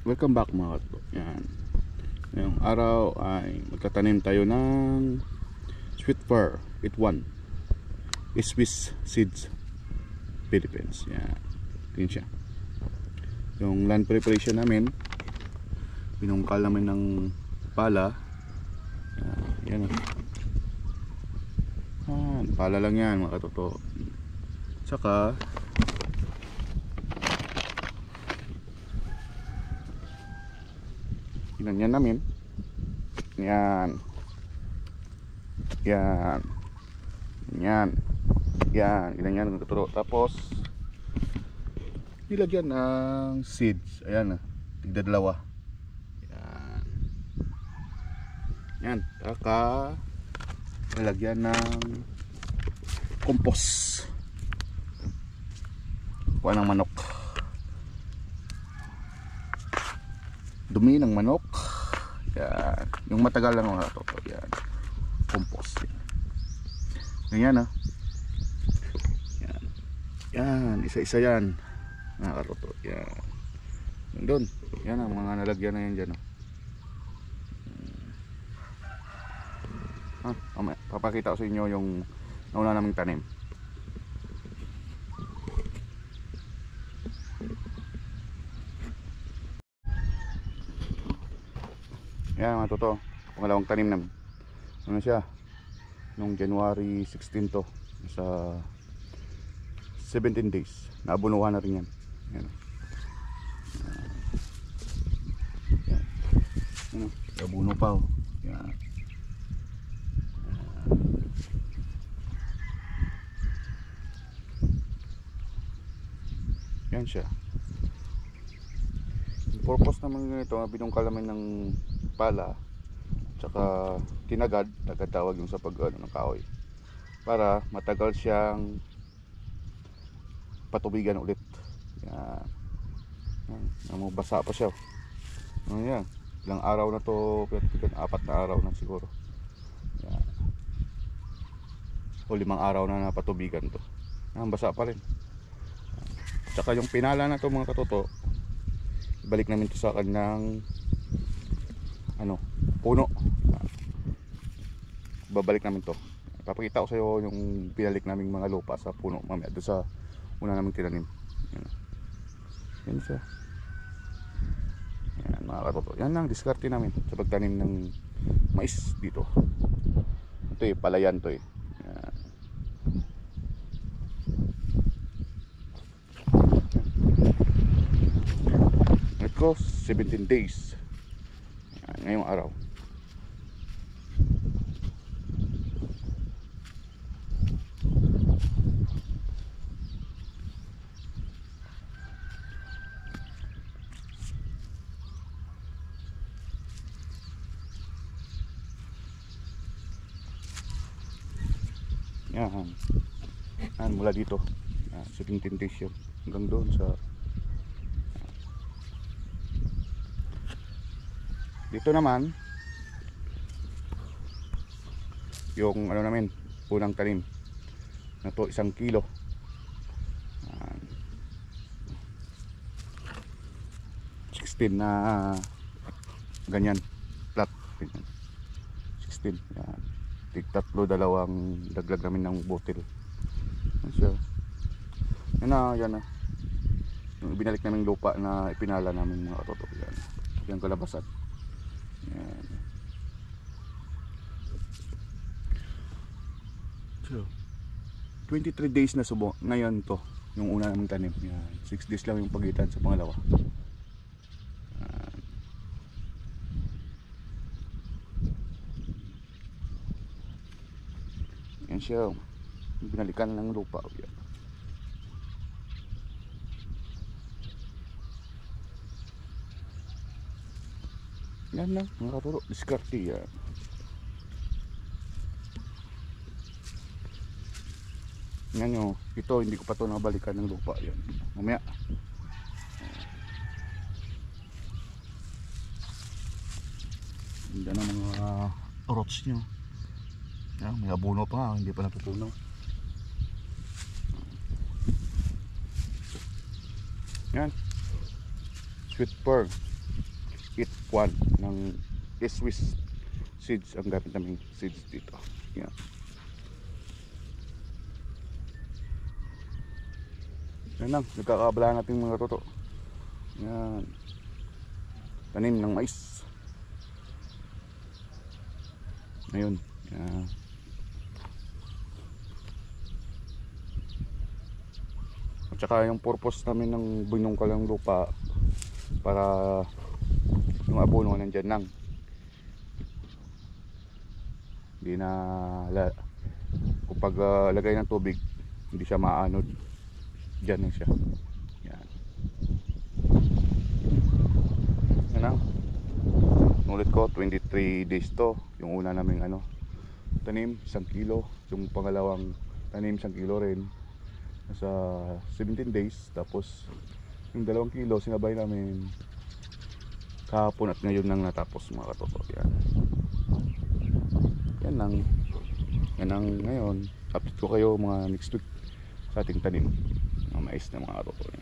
Welcome back mga kato. Yan. Ngayong araw ay magtatanim tayo ng sweet pear. It one Swiss Seeds Philippines. Yan. Tingin siya. Yung land preparation namin, pinungkal namin ng pala. Yan. Pala lang yan mga katoto. Saka yan namin. Yan. Yan. Yan. Yan. Yan ang tuturo. Tapos nilagyan ng seeds. Ayan. Tigda dalawa. Yan. Yan. Saka nilagyan ng compost. Kuha ng manok. Dumi ng manok. Yan. Yung matagal lang mga to. Yan. Compost. Yan. Yan. Yan. Isa-isa yan. Mga karoto. Yan. Yan doon. Yan ang mga nalagyan na yan dyan. Papakita ko sa inyo yung nauna naming tanim. Yan mga toto, pangalawang tanim namin. Ano siya? Nung January 16 to, sa 17 days. Naabunuhan na rin yan. Yan. Yan. Yan. Abuno pa oh. Yan. Yan siya. Yung purpose naman nito, binungkal namin ng pala tsaka tinagad, nagkatawag yung sa pag ng kahoy para matagal siyang patubigan ulit. Yan. Basa pa siya. Yan. Ilang araw na to, 4 na araw na siguro. Yan. O 5 araw na napatubigan to. Yan, basa pa rin. Tsaka yung pinala na to mga katoto, ibalik namin to sa kanyang puno. Babalik namin to. Papakita ko sa iyo yung pinalik naming mga lupa sa puno mamaya doon sa una naming tinanim. Yan siya. Yan mga katoto. Yan ang diskarte namin sa pagtanim ng mais dito. Ito palayan to Yan. Ito 17 days. Ngayong araw. Yan. Yan mula dito. 17 days yun. Hanggang doon sa dito naman yung namin unang tanim na to 1 kilo. Yan. 16 na ganyan flat. 16. Yan. Tig-3 dalawang daglag namin ng bottle. Yan na yung binalik namin lupa na ipinala namin mga katoto. Yan. Yung kalabasan. Yan. So 23 days na subo ngayon to yung una naming tanim. Yan. 6 days lang yung pagitan sa pangalawa. Yan siya. Binalikan ng lupa. Yan. Yan lang mga katuro. Diskarte yan. Yan nyo. Ito hindi ko pa ito nabalikan ng lupa. Yan. Mamaya. Yan ang mga roots nyo. Yan, may abono pa nga. Hindi pa natutunaw. Yan. Sweet pear. it one ng Swiss seeds ang gamit namin seeds dito. Yan. Yan lang, nagkakabala natin mga toto. Yan. Tanim ng mais. Ngayon. Yan. At saka yung purpose namin ng binungkalang lupa para yung abono nandyan lang. Hindi na kapag lagay ng tubig hindi siya maanod. Diyan lang siya. Yan. Yan lang. Nulit ko 23 days to. Yung una naming tanim 1 kilo. Yung pangalawang tanim 1 kilo rin. Nasa 17 days. Tapos yung 2 kilo sinabay namin kahapon at ngayon nang natapos mga katoto. Yan. Yan lang. Yan ang ngayon. Update ko kayo mga next week sa ating tanim ng mais na mga katoto.